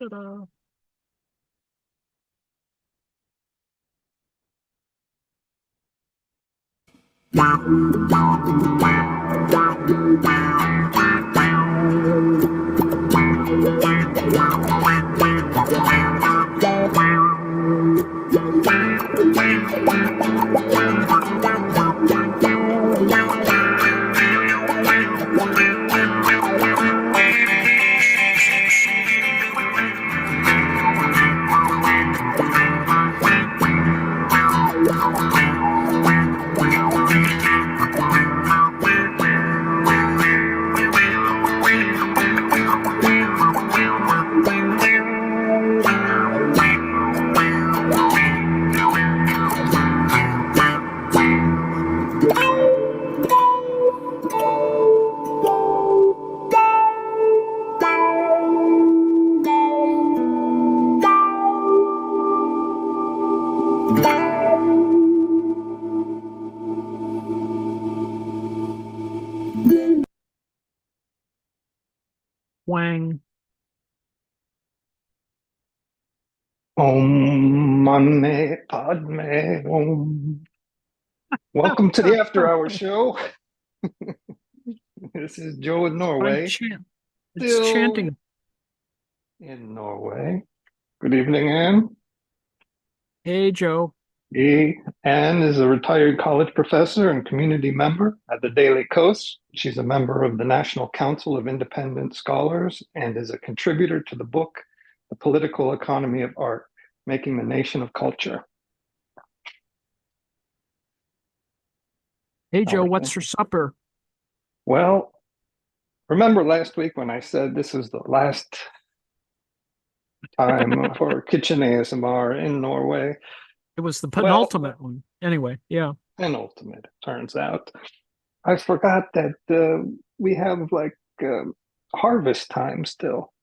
Ta-da. Wang. Om Mane Padme Om. Welcome to the After Hour Show. This is Joe in Norway. It's chanting. In Norway. Good evening, Anne. Hey, Joe. Anne is a retired college professor and community member at the Daily Kos. She's a member of the National Council of Independent Scholars and is a contributor to the book, The Political Economy of Art, Making the Nation of Culture. Hey, Joe, what's for supper? Well, remember last week when I said this is the last time for Kitchen ASMR in Norway? It was the penultimate one. Anyway, yeah. Penultimate, it turns out. I forgot that we have like harvest time still.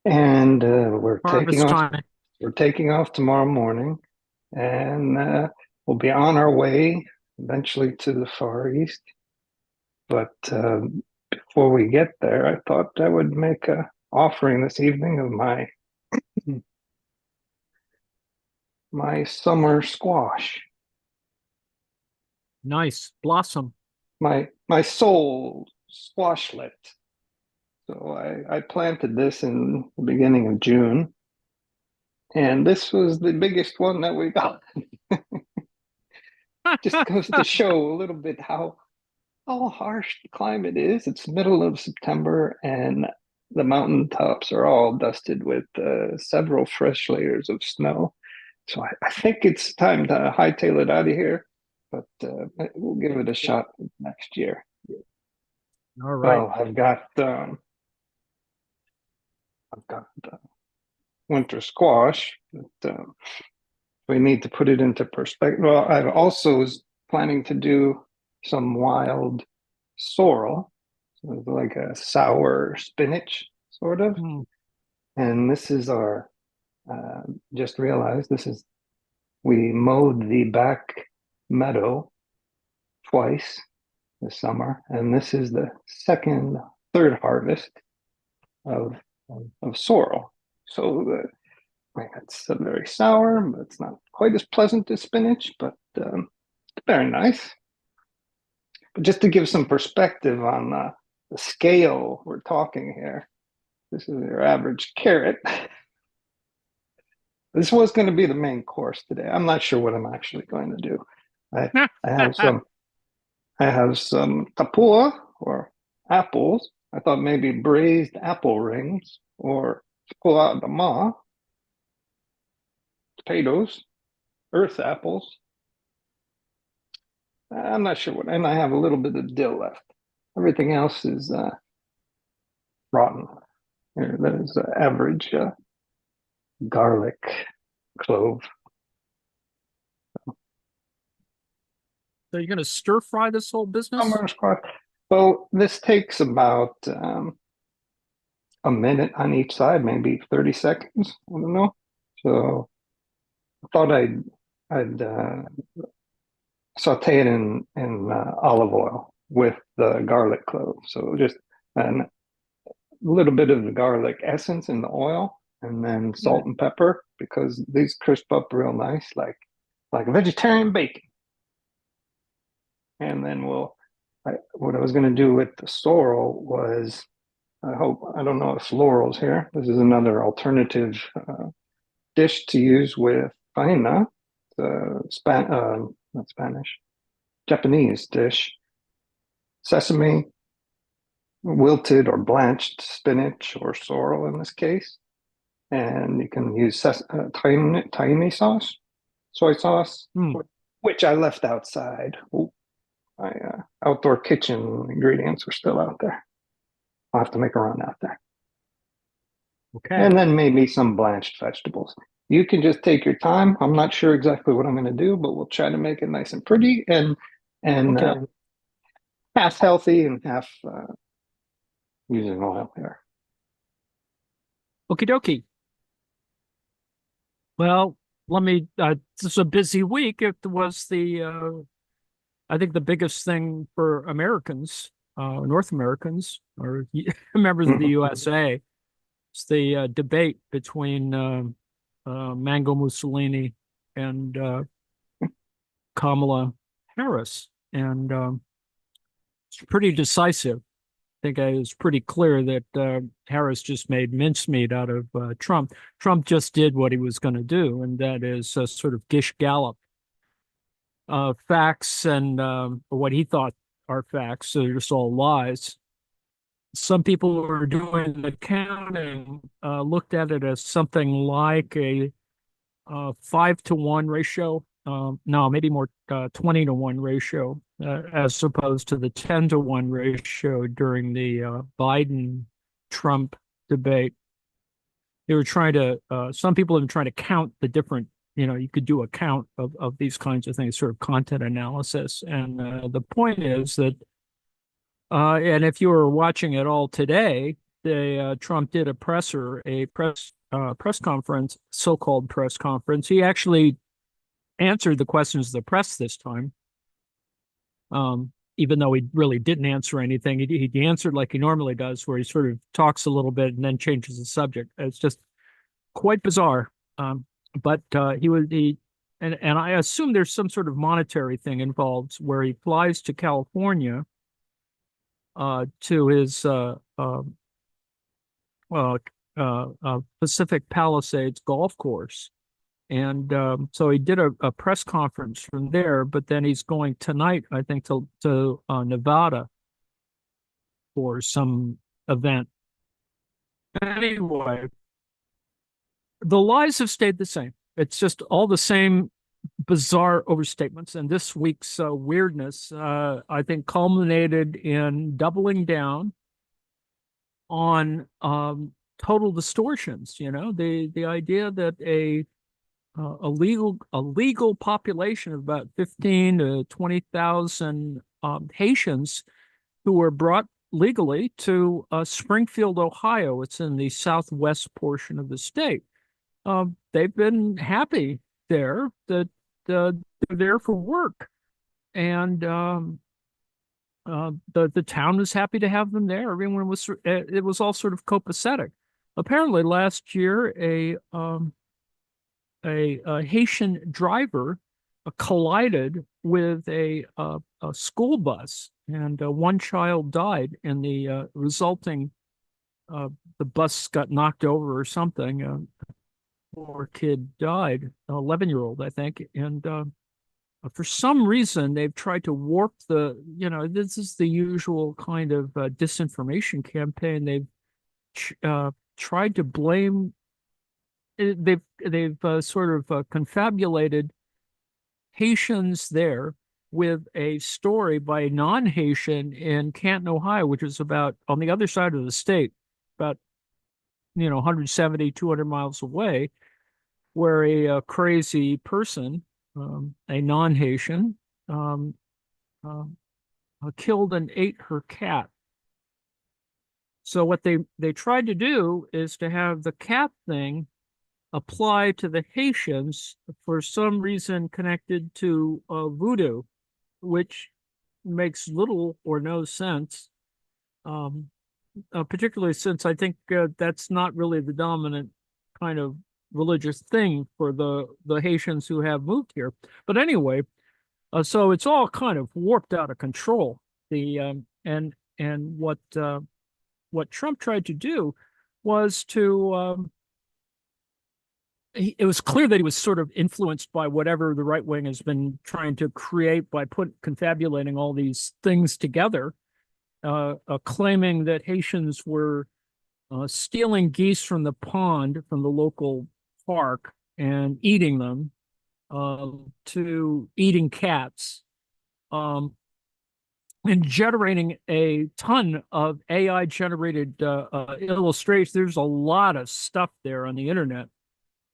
And we're taking off tomorrow morning, and we'll be on our way eventually to the Far East. But before we get there, I thought I would make an offering this evening of my summer squash. Nice. Blossom. My soul squash-lette. So I planted this in the beginning of June, and this was the biggest one that we got. Just goes to show a little bit how harsh the climate is. It's middle of September, and the mountaintops are all dusted with several fresh layers of snow. So I think it's time to hightail it out of here, but we'll give it a shot next year. All right. Well, I've got winter squash, but we need to put it into perspective. Well, I also was planning to do some wild sorrel, so like a sour spinach, sort of. And this is our, just realized we mowed the back meadow twice this summer, and this is the third harvest of sorrel. So it's very sour, but it's not quite as pleasant as spinach, but it's very nice. But just to give some perspective on the scale we're talking here, this is your average carrot. This was going to be the main course today. I'm not sure what I'm actually going to do. I have some tapua, or apples. I thought maybe braised apple rings, or squash-lette, potatoes, earth apples. I'm not sure what, and I have a little bit of dill left. Everything else is rotten. That is average garlic, clove. So you're going to stir fry this whole business? Summer squash. Well, this takes about a minute on each side, maybe 30 seconds. I don't know. So I thought I'd saute it in olive oil with the garlic clove. So just and little bit of the garlic essence in the oil, and then salt and pepper, because these crisp up real nice, like vegetarian bacon. And then what I was going to do with the sorrel was, I don't know if Laurel's here. This is another alternative dish to use with faina, not Spanish, Japanese dish. Sesame, wilted or blanched spinach or sorrel in this case. And you can use tahini sauce, soy sauce, which I left outside. Ooh, my outdoor kitchen ingredients were still out there. I'll have to make a run out there. Okay. And then maybe some blanched vegetables. You can just take your time. I'm not sure exactly what I'm going to do, but we'll try to make it nice and pretty and Okay. half healthy and half using oil here. Okie dokie. Well, let me, this is a busy week. It was I think the biggest thing for Americans, North Americans, or members of the USA, is the debate between Mango Mussolini and Kamala Harris. And it's pretty decisive. I think it was pretty clear that Harris just made mincemeat out of Trump. Trump just did what he was going to do, and that is sort of gish gallop facts and what he thought are facts. So they're just all lies. Some people who are doing the counting looked at it as something like a 5-to-1 ratio. No, maybe more 20-to-1 ratio, as opposed to the 10-to-1 ratio during the Biden-Trump debate. They were trying to, some people have been trying to count the different, you could do a count of these kinds of things, sort of content analysis. And the point is that, and if you were watching it all today, Trump did a press conference, so-called press conference. He actually answered the questions of the press this time, even though he really didn't answer anything. He answered like he normally does, where he sort of talks a little bit and then changes the subject. It's just quite bizarre. But and I assume there's some sort of monetary thing involved, where he flies to California to his Pacific Palisades golf course. And so he did a press conference from there, but then he's going tonight, I think, to Nevada for some event. Anyway, the lies have stayed the same. It's just all the same bizarre overstatements. And this week's weirdness, I think, culminated in doubling down on total distortions. The idea that a legal population of about 15 to 20,000 Haitians who were brought legally to Springfield, Ohio. It's in the southwest portion of the state. They've been happy there, that they're there for work, and the town was happy to have them there. Everyone was, it was all sort of copacetic. Apparently, last year a Haitian driver collided with a school bus, and one child died in the resulting. The bus got knocked over or something. Poor kid died, an 11-year-old, I think, and for some reason they've tried to warp this is the usual kind of disinformation campaign. They've tried to blame. They've sort of confabulated Haitians there with a story by a non-Haitian in Canton, Ohio, which is about on the other side of the state, about 170, 200 miles away, where a crazy person, a non-Haitian, killed and ate her cat. So what they tried to do is to have the cat thing apply to the Haitians for some reason connected to voodoo, which makes little or no sense. particularly since I think that's not really the dominant kind of religious thing for the Haitians who have moved here. But anyway, so it's all kind of warped out of control. The and what Trump tried to do was to it was clear that he was sort of influenced by whatever the right wing has been trying to create by confabulating all these things together, claiming that Haitians were stealing geese from the pond from the local park and eating them, to eating cats, um, and generating a ton of AI generated illustrations. There's a lot of stuff there on the internet,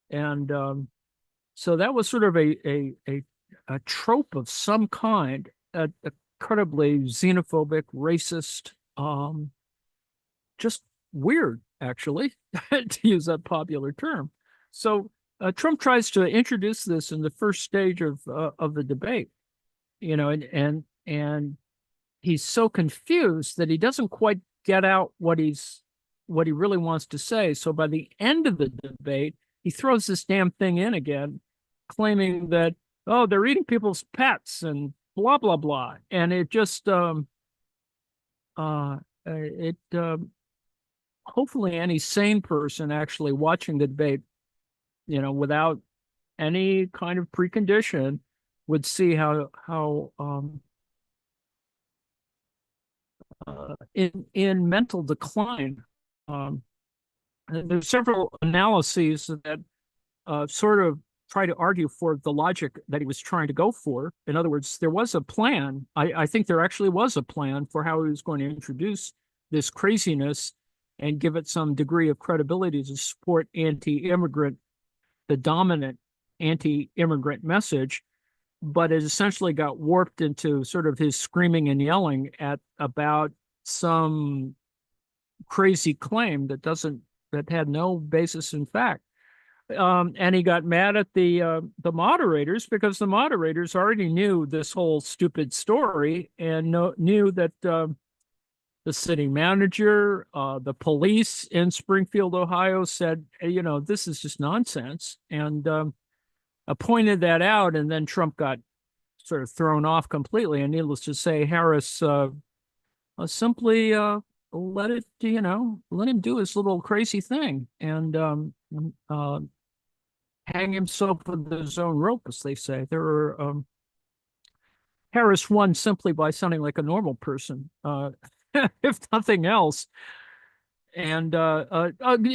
and so that was sort of a trope of some kind, incredibly xenophobic, racist, just weird, actually, to use that popular term. So Trump tries to introduce this in the first stage of the debate, and he's so confused that he doesn't quite get out what he really wants to say. So by the end of the debate, he throws this damn thing in again, claiming that, oh, they're eating people's pets and blah blah blah, and it just it hopefully any sane person actually watching the debate, without any kind of precondition, would see how in mental decline. There's several analyses that sort of try to argue for the logic that he was trying to go for. In other words, there was a plan. I think there actually was a plan for how he was going to introduce this craziness and give it some degree of credibility to support anti-immigrant, the dominant anti-immigrant message. But it essentially got warped into sort of his screaming and yelling about some crazy claim that had no basis in fact. And he got mad at the moderators because the moderators already knew this whole stupid story and knew that the city manager, the police in Springfield, Ohio, said, hey, this is just nonsense, and pointed that out. And then Trump got sort of thrown off completely. And needless to say, Harris simply let him do his little crazy thing and hang himself with his own rope, as they say. Harris won simply by sounding like a normal person, if nothing else. And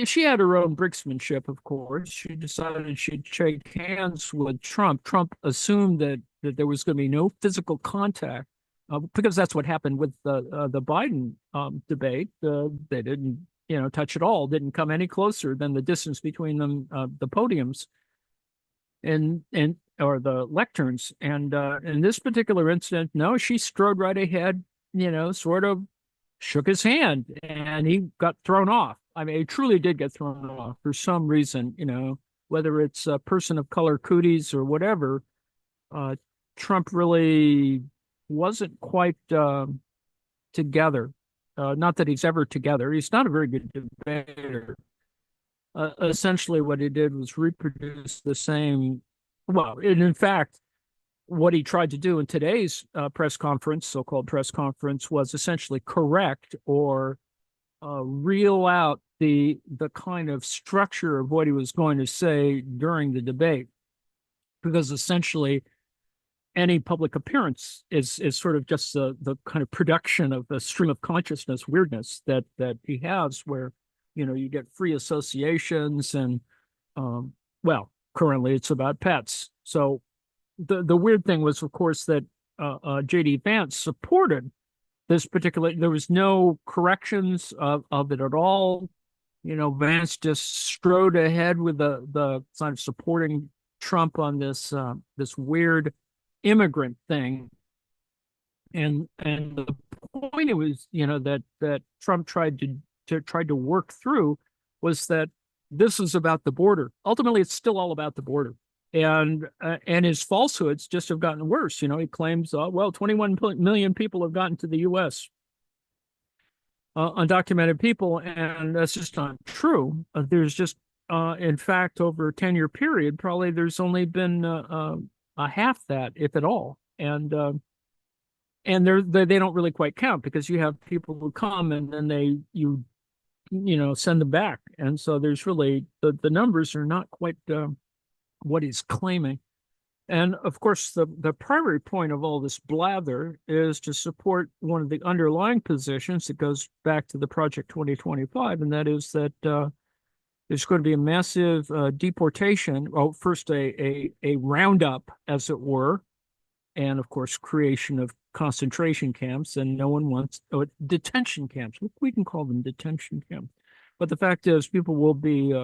she had her own brinksmanship, of course. She decided she'd shake hands with Trump. Trump assumed that there was going to be no physical contact, because that's what happened with the Biden debate. They didn't, touch at all. Didn't come any closer than the distance between them, the podiums, and or the lecterns. And in this particular incident, no, she strode right ahead. Sort of shook his hand, and he got thrown off. I mean, he truly did get thrown off for some reason, whether it's a person of color cooties or whatever. Trump really wasn't quite together. Not that he's ever together. He's not a very good debater. Essentially, what he did was reproduce the same. Well, and in fact, what he tried to do in today's press conference, so-called press conference, was essentially correct or reel out the kind of structure of what he was going to say during the debate, because essentially any public appearance is sort of just the kind of production of the stream of consciousness weirdness that he has, where you get free associations and well, currently it's about pets. So the weird thing was, of course, that J.D. Vance supported this particular. There was no corrections of it at all. Vance just strode ahead with the kind of supporting Trump on this weird immigrant thing, and the point it was that Trump tried to work through was that this is about the border. Ultimately, it's still all about the border. And his falsehoods just have gotten worse. He claims, 21 million people have gotten to the U.S. undocumented people, and that's just not true. There's just, in fact, over a 10-year period, probably there's only been a half that, if at all. And they don't really quite count because you have people who come and then send them back, and so there's really the numbers are not quite what he's claiming. And of course, the primary point of all this blather is to support one of the underlying positions that goes back to the Project 2025, and that is that there's going to be a massive deportation. Well, first a roundup, as it were, and of course, creation of concentration camps, and no one wants detention camps. We can call them detention camps, but the fact is, people will be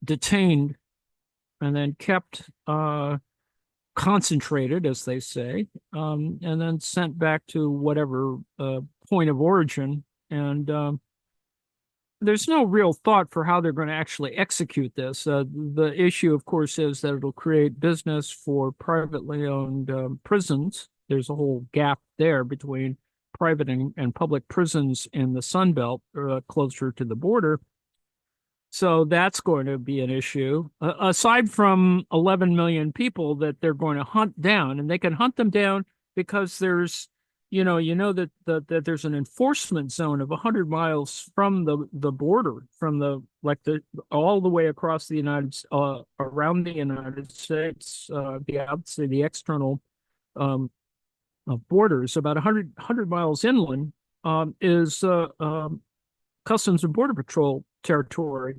detained and then kept concentrated, as they say, and then sent back to whatever point of origin. And there's no real thought for how they're going to actually execute this. The issue, of course, is that it'll create business for privately owned prisons. There's a whole gap there between private and public prisons in the Sun Belt, closer to the border. So that's going to be an issue. Aside from 11 million people that they're going to hunt down, and they can hunt them down because there's, that there's an enforcement zone of 100 miles from the border, from all the way across the around the United States, the external borders, about 100 miles inland, is Customs and Border Patrol territory,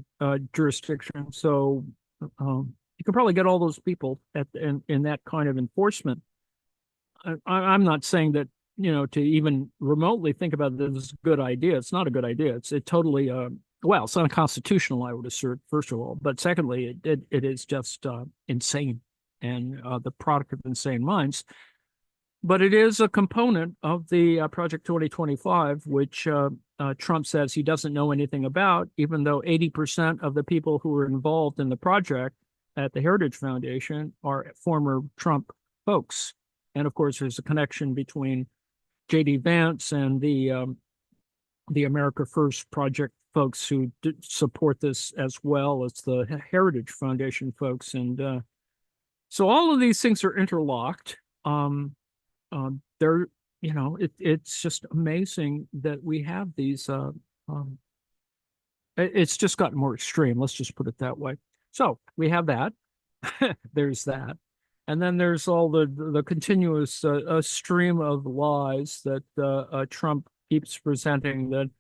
jurisdiction. So you can probably get all those people in that kind of enforcement. I'm not saying that, to even remotely think about this is a good idea. It's not a good idea. It's totally, it's unconstitutional, I would assert, first of all. But secondly, it is just insane, and the product of insane minds. But it is a component of the Project 2025, which Trump says he doesn't know anything about, even though 80% of the people who were involved in the project at the Heritage Foundation are former Trump folks. And of course, there's a connection between J.D. Vance and the America First Project folks who support this, as well as the Heritage Foundation folks. And so all of these things are interlocked. It's just amazing that we have these. It's just gotten more extreme. Let's just put it that way. So we have that. There's that, and then there's all the continuous stream of lies that Trump keeps presenting. That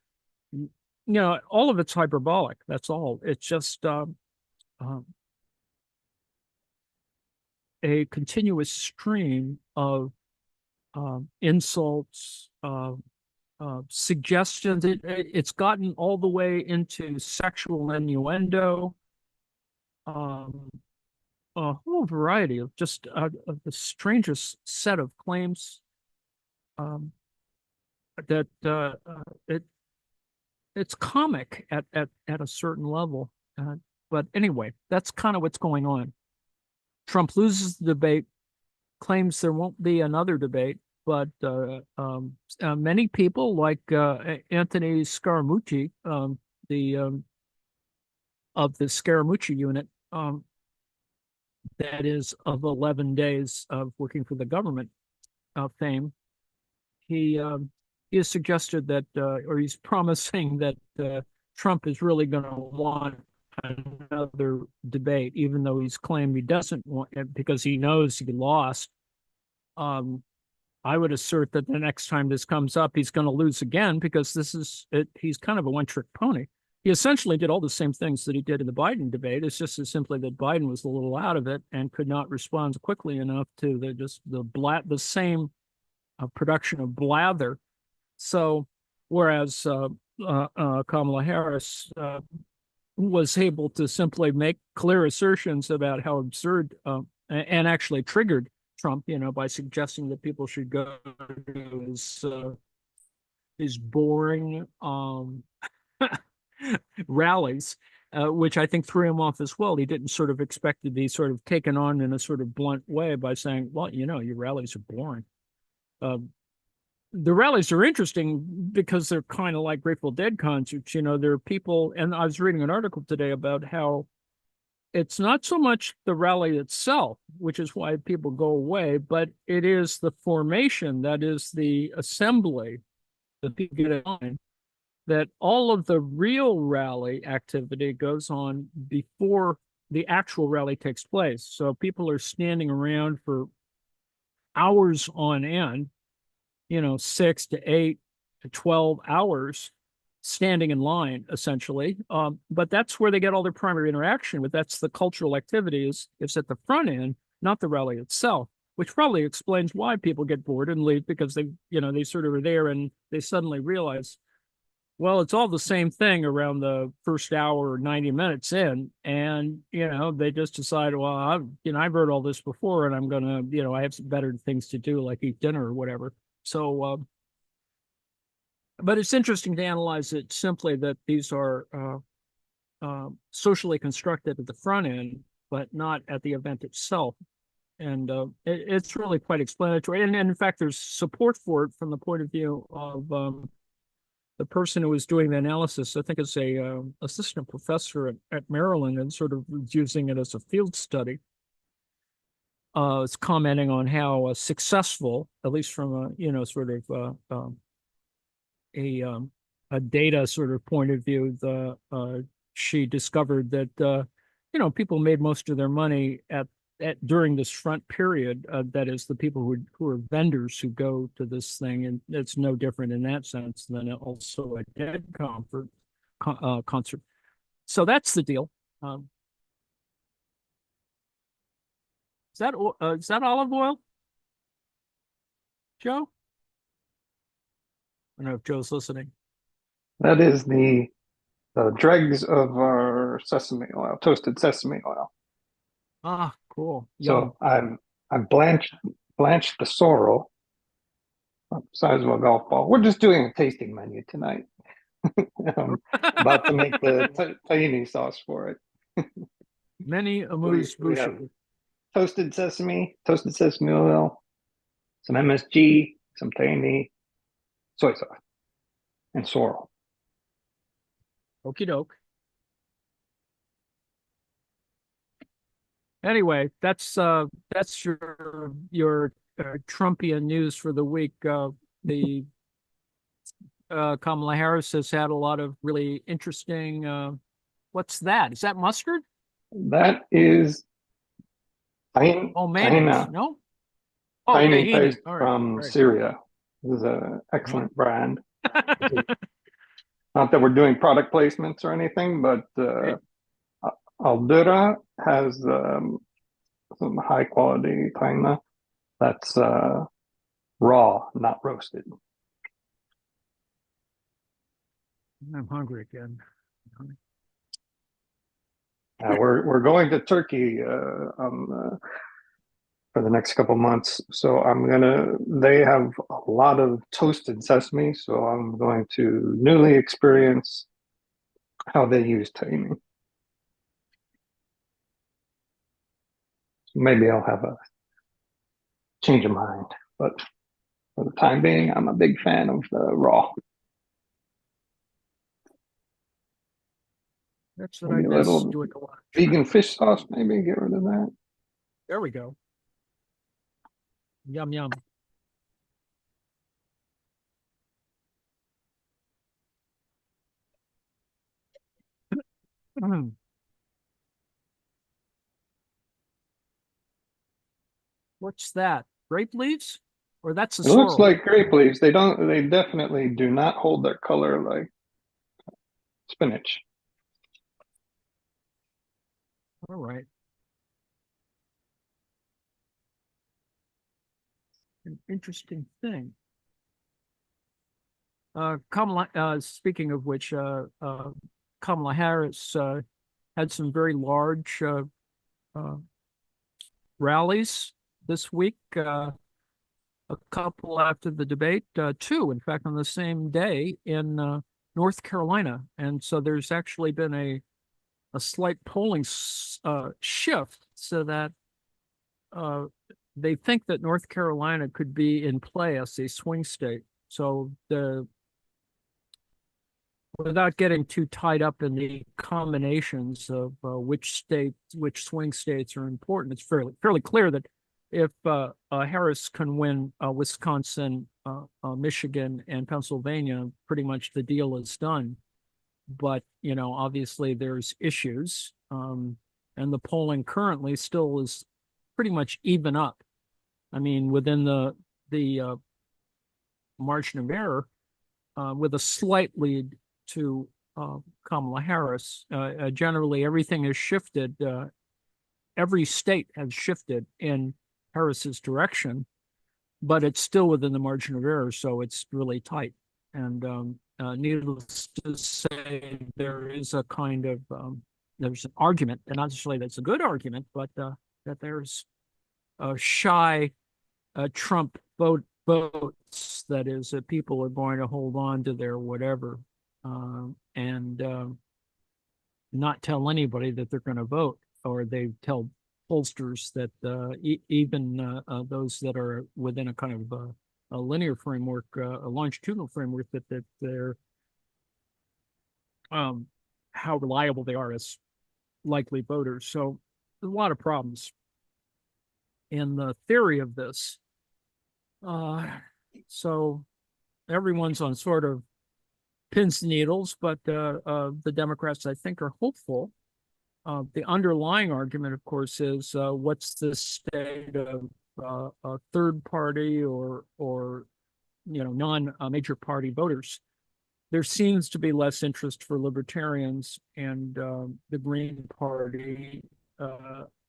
all of it's hyperbolic. That's all. It's just a continuous stream of insults, suggestions. It's gotten all the way into sexual innuendo, a whole variety of just the strangest set of claims that it's comic at a certain level. But anyway, that's kind of what's going on. Trump loses the debate, claims there won't be another debate, but many people like Anthony Scaramucci, of the Scaramucci unit, that is of 11 days of working for the government fame, he has suggested that, or he's promising that Trump is really going to want another debate, even though he's claimed he doesn't want it because he knows he lost. I would assert that the next time this comes up, he's going to lose again, because this is it. He's kind of a one-trick pony. He essentially did all the same things that he did in the Biden debate. It's just as simply that Biden was a little out of it and could not respond quickly enough to the same production of blather. So, whereas Kamala Harris was able to simply make clear assertions about how absurd and actually triggered Trump, by suggesting that people should go to his boring rallies, which I think threw him off as well. He didn't sort of expect to be sort of taken on in a sort of blunt way by saying, well, your rallies are boring. the rallies are interesting because they're kind of like Grateful Dead concerts. There are people, and I was reading an article today about how it's not so much the rally itself, which is why people go away, but it is the formation, that is the assembly that people get in line, that all of the real rally activity goes on before the actual rally takes place. So people are standing around for hours on end, 6 to 8 to 12 hours standing in line, essentially. But that's where they get all their primary interaction with. That's the cultural activity is at the front end, not the rally itself, which probably explains why people get bored and leave, because they sort of are there and they suddenly realize, well, it's all the same thing around the first hour or 90 minutes in. And, they just decide, well, I've heard all this before and I'm going to, I have some better things to do, like eat dinner or whatever. So, but it's interesting to analyze it simply that these are socially constructed at the front end, but not at the event itself. And it's really quite explanatory. And in fact, there's support for it from the point of view of the person who was doing the analysis. I think it's a assistant professor at Maryland, and sort of using it as a field study. Is commenting on how successful, at least from sort of a data sort of point of view, she discovered that people made most of their money at during this front period. That is, the people who are vendors who go to this thing, and it's no different in that sense than also a Dead concert. So that's the deal. Is that olive oil, Joe? I don't know if Joe's listening. That is the dregs of our sesame oil, toasted sesame oil. Ah, cool. Yum. So I blanched the sorrel size of a golf ball. We're just doing a tasting menu tonight. I'm about to make the tahini sauce for it. Many amuse-bouche. have toasted sesame oil, some MSG, some tahini, soy sauce, and sorrel. Okie doke. Anyway, that's your Trumpian news for the week. The Kamala Harris has had a lot of really interesting. What's that? Is that mustard? That is tahini. Oh, mayonnaise. No. Oh, Tahini tahini. paste All right. from Right. Syria. This is an excellent brand. Not that we're doing product placements or anything, but Aldura has some high quality tahina that's raw, not roasted. I'm hungry again. We're going to Turkey for the next couple months, so they have a lot of toasted sesame, so I'm going to newly experience how they use tahini. Maybe I'll have a change of mind, but for the time being, I'm a big fan of the raw. That's what I miss doing a lot. Vegan fish sauce, maybe get rid of that. There we go. Yum, yum. What's that? Grape leaves? Or that's a It looks sorrel? like grape leaves. They definitely do not hold their color like spinach. All right. An interesting thing. Kamala, speaking of which, Kamala Harris had some very large rallies this week. A couple after the debate, two, in fact, on the same day in North Carolina. And so there's actually been a slight polling shift, so that they think that North Carolina could be in play as a swing state. So without getting too tied up in the combinations of which swing states are important, it's fairly clear that if Harris can win Wisconsin, Michigan, and Pennsylvania, pretty much the deal is done. But obviously there's issues, and the polling currently still is pretty much even up. I mean, within the margin of error, with a slight lead to Kamala Harris. Generally, everything has shifted. Every state has shifted in Harris's direction, but it's still within the margin of error, so it's really tight. And needless to say, there is a kind of there's an argument, and not necessarily that's a good argument, but that there's a shy Trump votes, that is, that people are going to hold on to their whatever, and not tell anybody that they're going to vote, or they tell pollsters that even those that are within a kind of a linear framework, a longitudinal framework, that they're how reliable they are as likely voters. So there's a lot of problems in the theory of this. So everyone's on sort of pins and needles, but the Democrats, I think, are hopeful. The underlying argument, of course, is what's the state of a third party or non-major party voters. There seems to be less interest for libertarians and the Green Party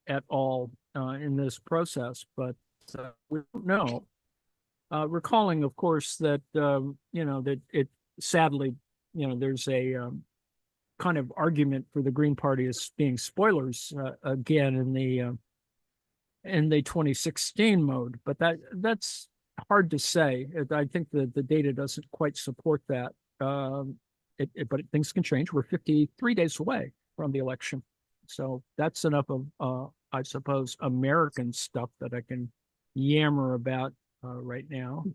at all in this process, but we don't know. Recalling, of course, that that it sadly, there's a kind of argument for the Green Party as being spoilers again in the 2016 mode, but that's hard to say. I think that the data doesn't quite support that. But things can change. We're 53 days away from the election, so that's enough of I suppose American stuff that I can yammer about right now.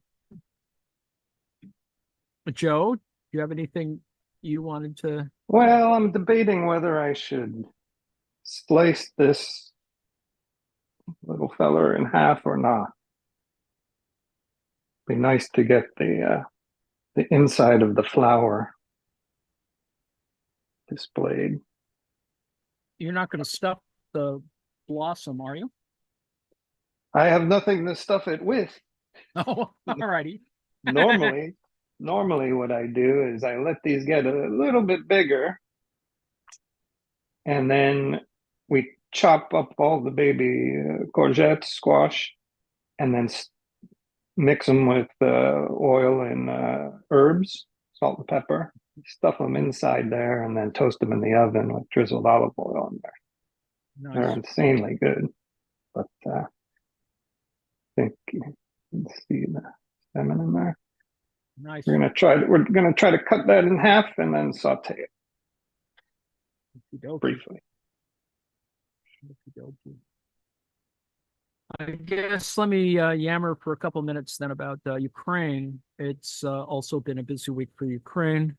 Joe, do you have anything you wanted to? Well, I'm debating whether I should slice this little feller in half or not. Be nice to get the inside of the flower displayed. You're not going to stuff the blossom, are you? I have nothing to stuff it with. Oh, all righty. Normally what I do is I let these get a little bit bigger, and then we chop up all the baby courgettes, squash, and then mix them with oil and herbs, salt and pepper, stuff them inside there, and then toast them in the oven with drizzled olive oil in there. They're insanely good. But I think you can see the stem in there. Nice. We're gonna try to cut that in half and then saute it briefly. I guess let me yammer for a couple minutes then about Ukraine. It's also been a busy week for Ukraine.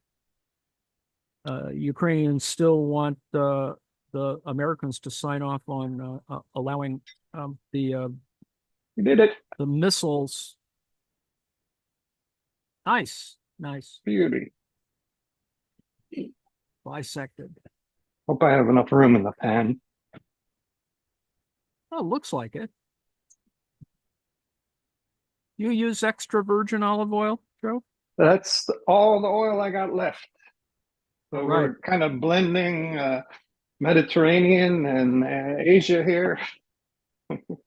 Ukrainians still want the Americans to sign off on allowing We did it. the missiles. Nice. Beauty. Bisected. Hope I have enough room in the pan. Oh, looks like it. You use extra virgin olive oil, Joe? That's all the oil I got left. So Right. we're kind of blending Mediterranean and Asia here. Got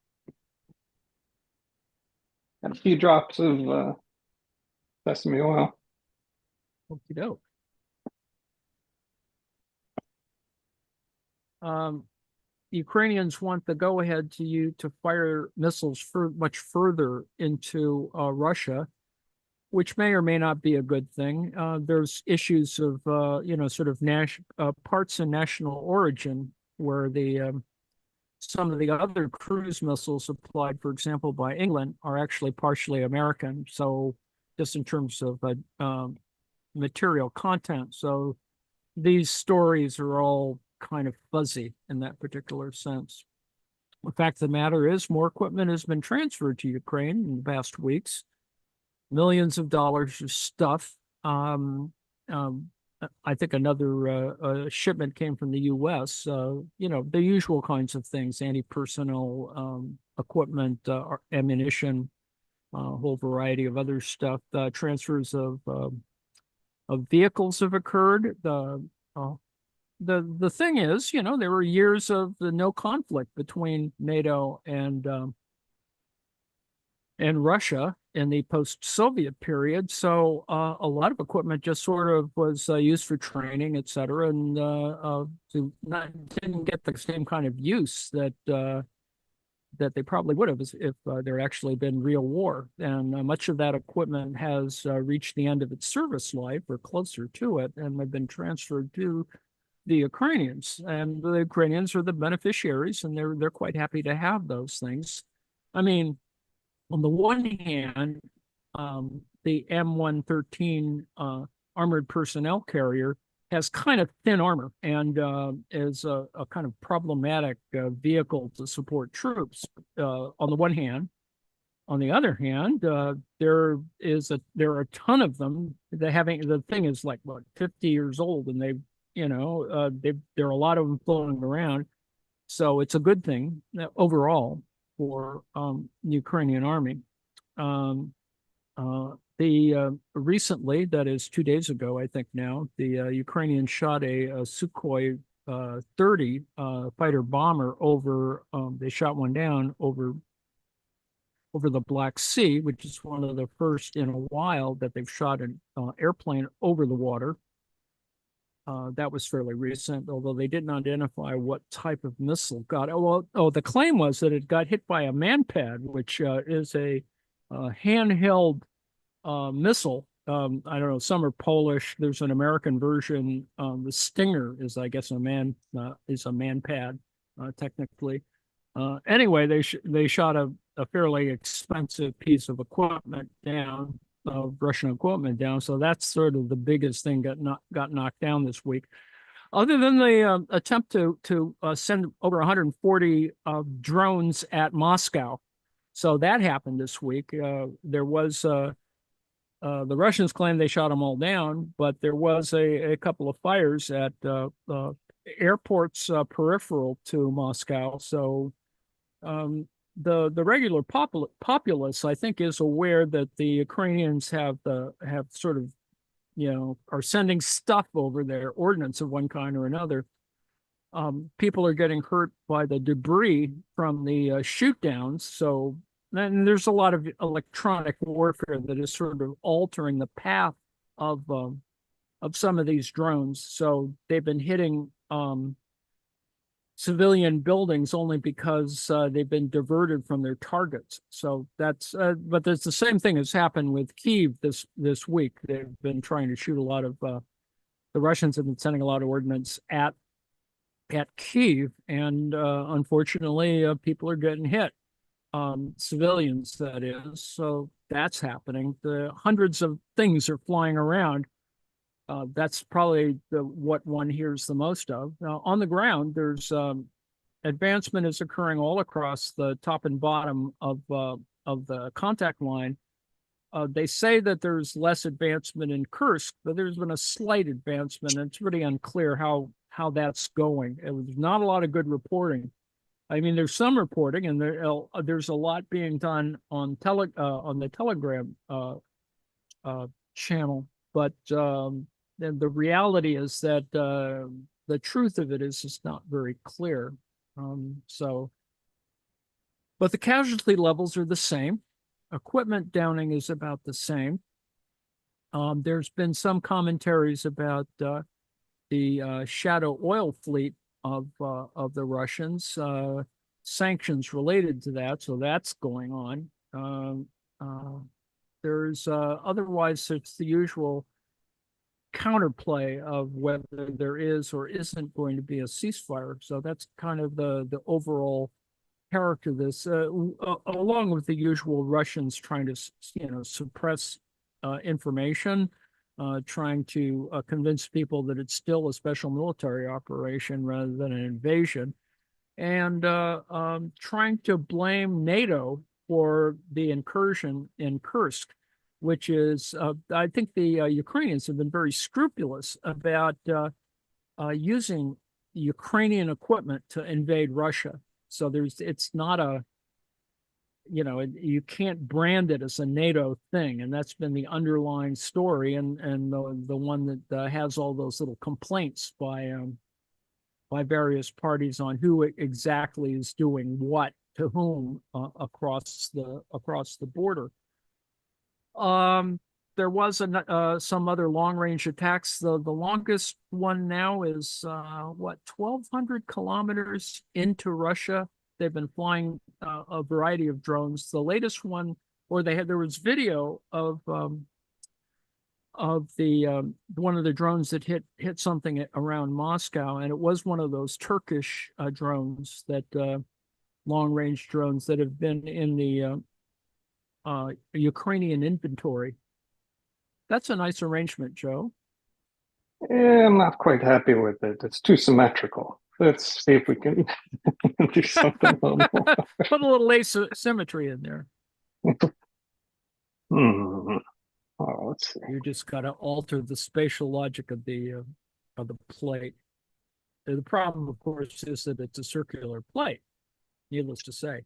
a few drops of sesame oil. Okie doke. Ukrainians want the go-ahead to fire missiles much further into Russia, which may or may not be a good thing. There's issues of sort of parts and national origin where some of the other cruise missiles supplied, for example, by England, are actually partially American. So just in terms of material content. So these stories are all kind of fuzzy in that particular sense. The fact of the matter is, more equipment has been transferred to Ukraine in the past weeks. Millions of dollars of stuff. I think another shipment came from the U.S. You know, the usual kinds of things: anti-personnel equipment, ammunition, a whole variety of other stuff. Transfers of vehicles have occurred. The thing is, you know, there were years of the no conflict between NATO and Russia in the post-Soviet period. So a lot of equipment just sort of was used for training, et cetera, and didn't get the same kind of use that that they probably would have if there actually been real war. And much of that equipment has reached the end of its service life or closer to it, and have been transferred to the Ukrainians. And the Ukrainians are the beneficiaries, and they're quite happy to have those things. I mean, on the one hand, the M113 armored personnel carrier has kind of thin armor and is a kind of problematic vehicle to support troops. On the one hand, on the other hand, there are a ton of them. The thing is like what 50 years old, and there are a lot of them floating around. So it's a good thing overall for the Ukrainian army. Recently, that is 2 days ago, I think now, the Ukrainians shot a Sukhoi 30 fighter bomber over. They shot one down over the Black Sea, which is one of the first in a while that they've shot an airplane over the water. That was fairly recent, although they didn't identify what type of missile got it. Well, the claim was that it got hit by a manpad, which is a handheld missile. I don't know. Some are Polish. There's an American version. The Stinger is, I guess, a manpad, technically. Anyway, they shot a fairly expensive piece of equipment down, Russian equipment down. So that's sort of the biggest thing got knocked down this week. Other than the attempt to send over 140 drones at Moscow. So that happened this week. There was the Russians claim they shot them all down, but there was a couple of fires at airports peripheral to Moscow. So the regular populace, I think, is aware that the Ukrainians have sort of, are sending stuff over there, ordnance of one kind or another. People are getting hurt by the debris from the shoot downs. So then there's a lot of electronic warfare that is sort of altering the path of some of these drones. So they've been hitting civilian buildings only because they've been diverted from their targets. So that's, but there's the same thing has happened with Kyiv this week. They've been trying to shoot a lot of, the Russians have been sending a lot of ordnance at Kyiv, and unfortunately, people are getting hit. Civilians, that is. So that's happening. The hundreds of things are flying around. That's probably what one hears the most of. Now, on the ground, there's advancement is occurring all across the top and bottom of the contact line. They say that there's less advancement in Kursk, but there's been a slight advancement, and it's really unclear how that's going. There's not a lot of good reporting. I mean, there's some reporting, and there's a lot being done on the Telegram channel, but the reality is that the truth of it is just not very clear. But the casualty levels are the same. Equipment downing is about the same. There's been some commentaries about the shadow oil fleet of the Russians, sanctions related to that, so that's going on. There's otherwise it's the usual counterplay of whether there is or isn't going to be a ceasefire. So that's kind of the overall character of this, along with the usual Russians trying to suppress information, trying to convince people that it's still a special military operation rather than an invasion, and trying to blame NATO for the incursion in Kursk, which is, I think the Ukrainians have been very scrupulous about using Ukrainian equipment to invade Russia. So it's not a, you can't brand it as a NATO thing, and that's been the underlying story, and the one that has all those little complaints by various parties on who exactly is doing what to whom across the border. There was some other long range attacks. The longest one now is 1,200 kilometers into Russia. They've been flying a variety of drones. The latest one, there was video of the one of the drones that hit something around Moscow, and it was one of those Turkish drones, that long range drones that have been in the Ukrainian inventory. That's a nice arrangement, Joe. Yeah, I'm not quite happy with it. It's too symmetrical. Let's see if we can do something a little more. Put a little asymmetry in there. Hmm. Oh, let's see. You just got to alter the spatial logic of the plate. The problem, of course, is that it's a circular plate, needless to say.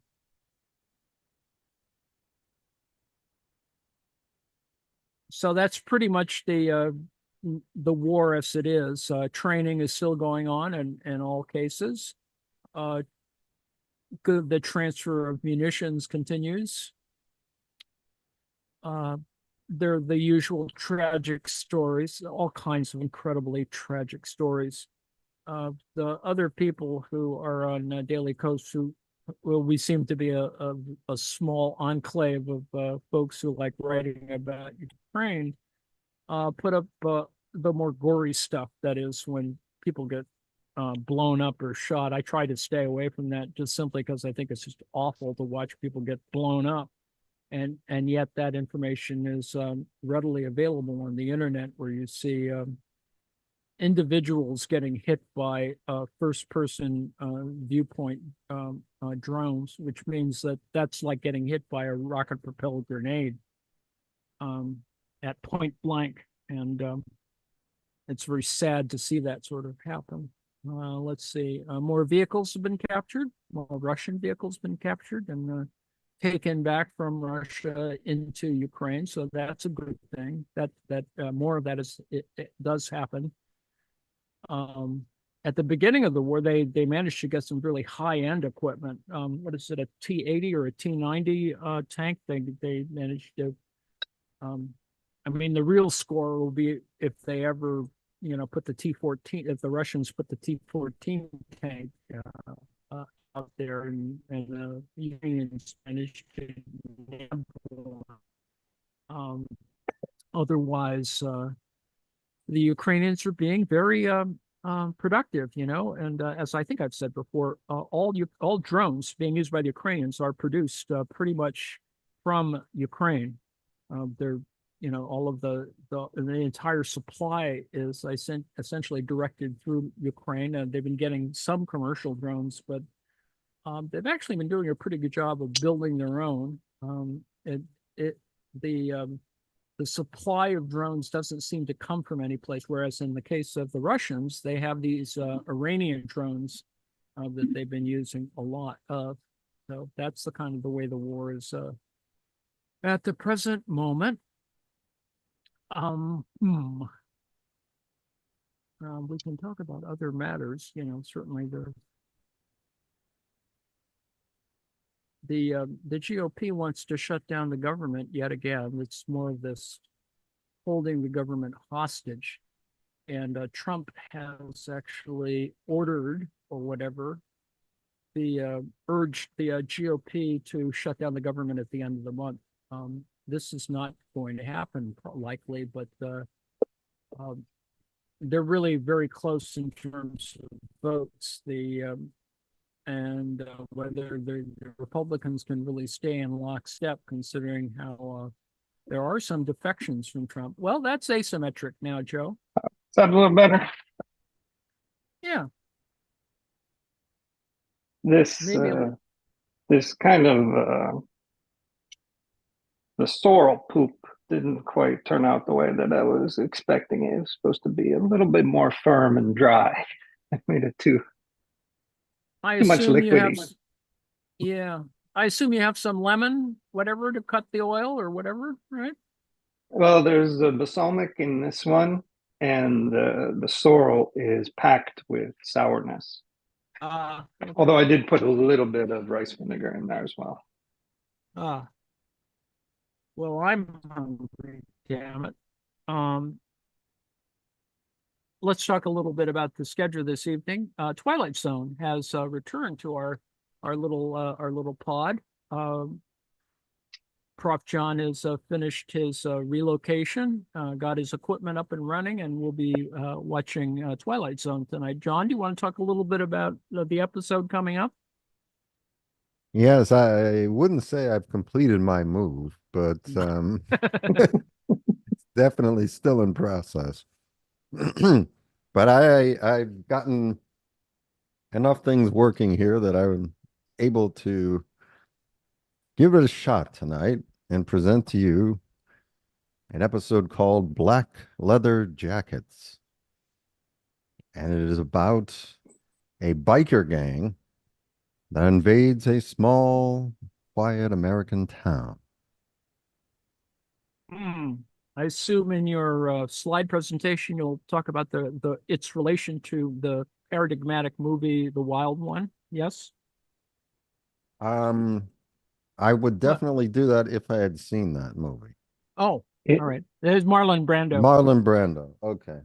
So that's pretty much the war as it is. Training is still going on in all cases. The transfer of munitions continues. They're the usual tragic stories, all kinds of incredibly tragic stories. The other people who are on Daily Kos, we seem to be a small enclave of folks who like writing about Ukraine, put up the more gory stuff. That is, when people get blown up or shot. I try to stay away from that, just simply because I think it's just awful to watch people get blown up. And yet that information is readily available on the internet, where you see individuals getting hit by first-person viewpoint drones, which means that's like getting hit by a rocket-propelled grenade at point blank. And it's very sad to see that sort of happen. Let's see. More vehicles have been captured. More Russian vehicles have been captured and taken back from Russia into Ukraine. So that's a good thing. That more of that it does happen. At the beginning of the war, they managed to get some really high-end equipment. What is it, a T-80 or a T-90 tank? They managed to. I mean, the real score will be if they ever, put the T-14. If the Russians put the T-14 tank out there, and the Unions managed to. Otherwise, the Ukrainians are being very productive, and as I think I've said before, all drones being used by the Ukrainians are produced pretty much from Ukraine. They're, all of the entire supply is essentially directed through Ukraine, and they've been getting some commercial drones, but they've actually been doing a pretty good job of building their own. The supply of drones doesn't seem to come from any place, whereas in the case of the Russians, they have these Iranian drones that they've been using a lot of. So that's the kind of the way the war is at the present moment. We can talk about other matters, certainly the GOP wants to shut down the government yet again. It's more of this holding the government hostage. And Trump has actually ordered, or whatever, urged the GOP to shut down the government at the end of the month. This is not going to happen, likely, but they're really very close in terms of votes. And whether the Republicans can really stay in lockstep, considering how There are some defections from Trump. Well, that's asymmetric now, Joe. Is that a little better? Yeah, This maybe. this kind of the sorrel poop didn't quite turn out the way that I was expecting. It was supposed to be a little bit more firm and dry. I made it I too much assume you have, liquidy. yeah, I assume you have some lemon, whatever, to cut the oil or whatever, right? Well, there's a balsamic in this one, and the sorrel is packed with sourness. Okay. Although I did put a little bit of rice vinegar in there as well. Ah, well, I'm hungry, damn it. Um, let's talk a little bit about the schedule this evening. Twilight Zone has returned to our little pod. Um, Prof. John has finished his relocation, got his equipment up and running, and we'll be watching Twilight Zone tonight. John, do you want to talk a little bit about the episode coming up? Yes, I wouldn't say I've completed my move, but it's definitely still in process. But I've gotten enough things working here that I'm able to give it a shot tonight and present to you an episode called Black Leather Jackets. And it is about a biker gang that invades a small, quiet American town. Hmm. I assume in your slide presentation you'll talk about the its relation to the paradigmatic movie, The Wild One. Yes. Um, I would What? definitely do that if I had seen that movie. Oh, It, all right. There's Marlon Brando. Marlon Brando. Okay.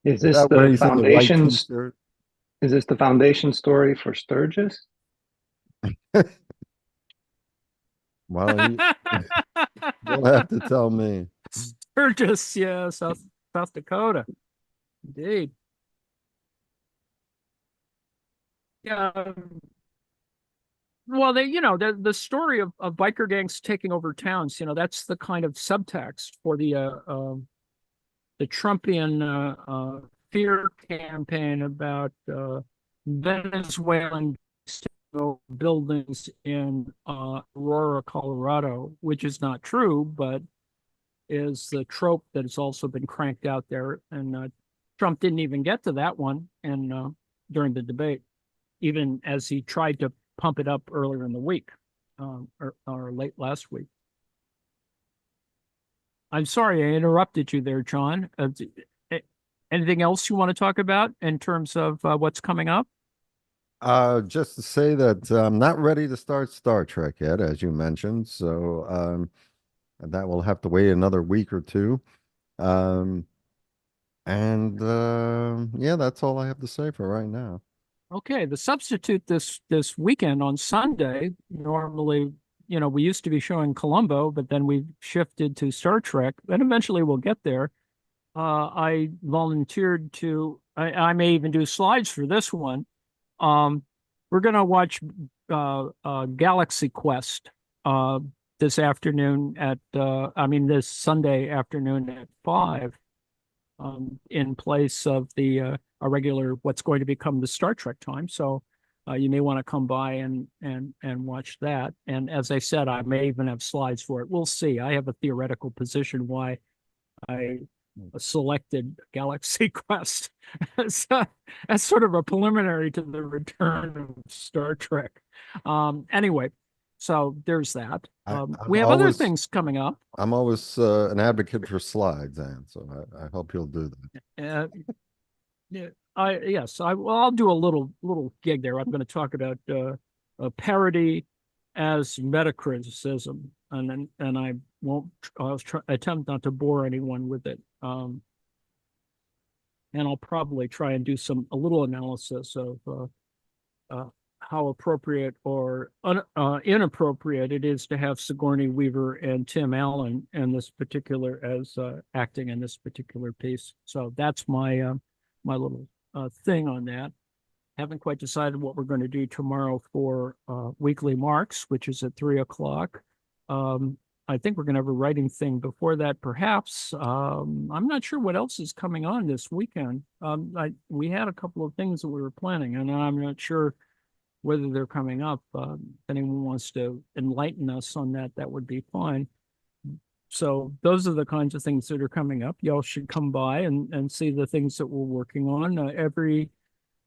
is Is this that where the he's in the white foundations? t-shirt? Is this the foundation story for Sturgis? Well, you'll have to tell me. Sturgis, yeah, South Dakota. Indeed. Yeah. Well, the story of biker gangs taking over towns, that's the kind of subtext for the Trumpian fear campaign about Venezuelan buildings in Aurora, Colorado, which is not true, but is the trope that has also been cranked out there. And Trump didn't even get to that one and during the debate, even as he tried to pump it up earlier in the week or late last week. I'm sorry I interrupted you there, John. Anything else you want to talk about in terms of what's coming up? Just to say that I'm not ready to start Star Trek yet, as you mentioned. So that will have to wait another week or two. Um, and yeah, that's all I have to say for right now. Okay, the substitute this weekend on Sunday. Normally, we used to be showing Columbo, but then we shifted to Star Trek, and eventually we'll get there. I volunteered to. I may even do slides for this one. Um, we're gonna watch Galaxy Quest this afternoon this Sunday afternoon at 5, in place of the a regular what's going to become the Star Trek time. So you may want to come by and watch that. And as I said, I may even have slides for it. We'll see. I have a theoretical position why I selected Galaxy Quest as sort of a preliminary to the return of Star Trek. Anyway, so there's that. We have other things coming up. I'm always an advocate for slides, Anne. So I hope you'll do that. Yeah, I'll do a little gig there. I'm going to talk about parody as metacriticism, and I won't attempt not to bore anyone with it. And I'll probably try and do a little analysis of how appropriate or inappropriate it is to have Sigourney Weaver and Tim Allen in this particular as acting in this particular piece. So that's my little thing on that. Haven't quite decided what we're going to do tomorrow for Weekly Marks, which is at 3 o'clock. I think we're going to have a writing thing before that, perhaps. I'm not sure what else is coming on this weekend. We had a couple of things that we were planning, and I'm not sure whether they're coming up. If anyone wants to enlighten us on that, that would be fine. So those are the kinds of things that are coming up. Y'all should come by and see the things that we're working on. Every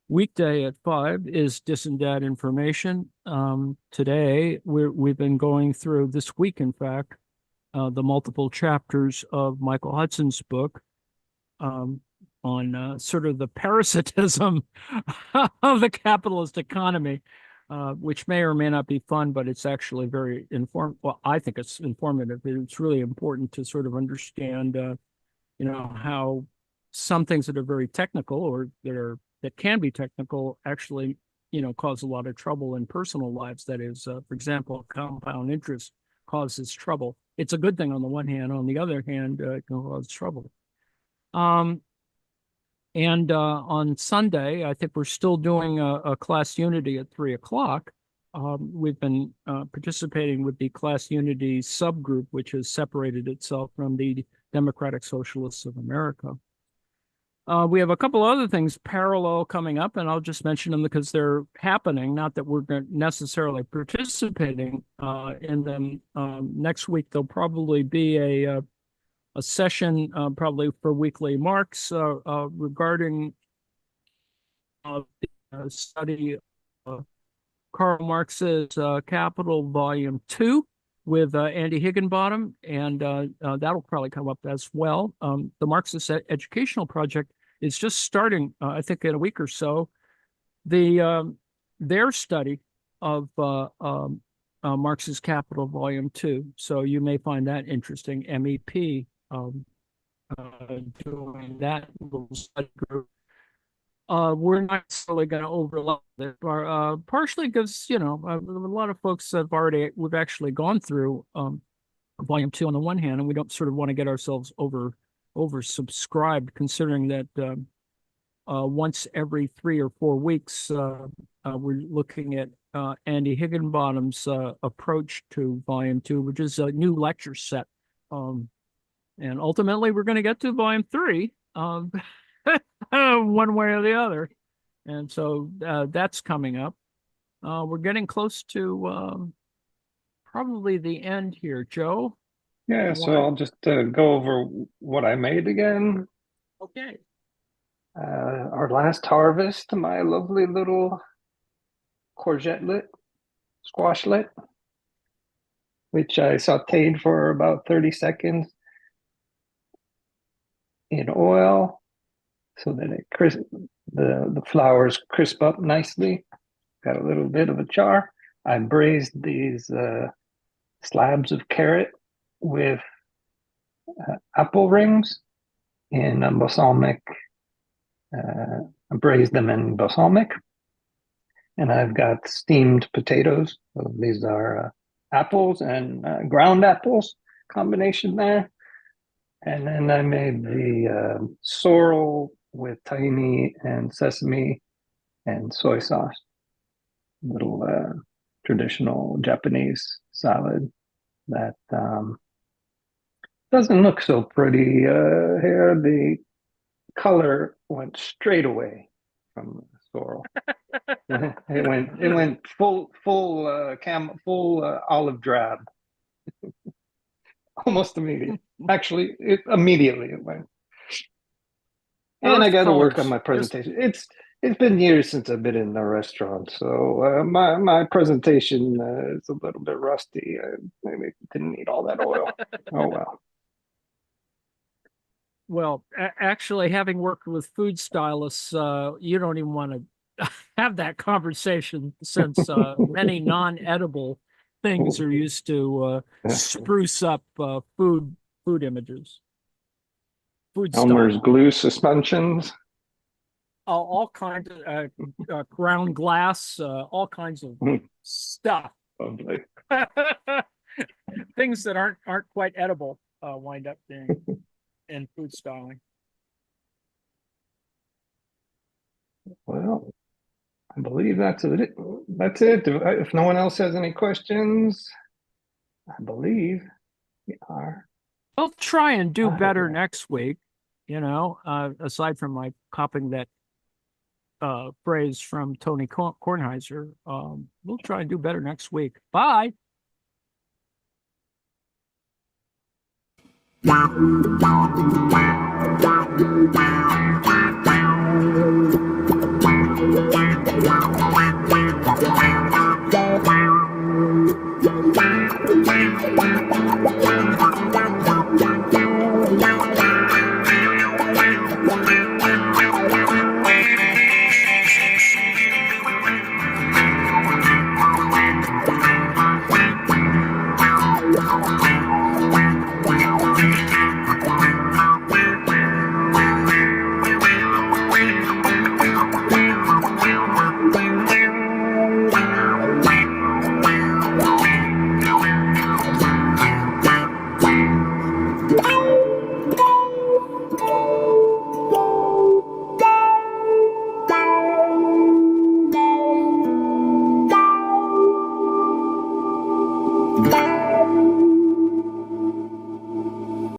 weekday at 5 is Dis and Dat information. Today we've been going through this week, in fact, the multiple chapters of Michael Hudson's book on sort of the parasitism of the capitalist economy, which may or may not be fun, but it's actually very well, I think it's informative. It's really important to sort of understand, how some things that are very technical or that can be technical actually, cause a lot of trouble in personal lives. That is, for example, compound interest causes trouble. It's a good thing on the one hand. On the other hand, it can cause trouble. And on Sunday, I think we're still doing a class unity at 3:00. We've been participating with the class unity subgroup, which has separated itself from the Democratic Socialists of America. We have a couple other things parallel coming up, and I'll just mention them because they're happening, not that we're necessarily participating in them. Next week, there'll probably be a session, probably for Weekly Marks, regarding the study of Karl Marx's Capital Volume 2 with Andy Higginbottom, and that'll probably come up as well. The Marxist Educational Project is just starting, I think, in a week or so, their study of Marx's Capital Volume 2. So you may find that interesting. MEP doing that little study group. We're not necessarily going to overlap it, partially because, a lot of folks we've actually gone through Volume 2 on the one hand, and we don't sort of want to get ourselves oversubscribed, considering that once every 3 or 4 weeks, we're looking at Andy Higginbottom's approach to Volume 2, which is a new lecture set. And ultimately, we're going to get to Volume 3 one way or the other. And so that's coming up. We're getting close to probably the end here. Joe? Yeah, so I'll just go over what I made again. Okay. Our last harvest, my lovely little courgette-lette, squash-lette, which I sauteed for about 30 seconds in oil so that the flowers crisp up nicely. Got a little bit of a char. I braised these slabs of carrot with apple rings in balsamic. I braised them in balsamic. And I've got steamed potatoes. So these are apples and ground apples combination there. And then I made the sorrel with tahini and sesame and soy sauce. Little traditional Japanese salad that doesn't look so pretty here. The color went straight away from the sorrel. It went full olive drab. Almost immediate. Actually, immediately it went. And I got to work on my presentation. It's been years since I've been in a restaurant, so my presentation is a little bit rusty. I maybe didn't need all that oil. Oh well. Well, actually, having worked with food stylists, you don't even want to have that conversation, since many non-edible things are used to spruce up food images. Food Elmer's style. glue suspensions. All kinds of ground glass, all kinds of stuff. Lovely. Things that aren't quite edible wind up being in food styling. Well, I believe that's it. That's it. If no one else has any questions, I believe are. We'll try and do I better agree. next week, aside from my copying that phrase from Tony Kornheiser. We'll try and do better next week. Bye. Bye.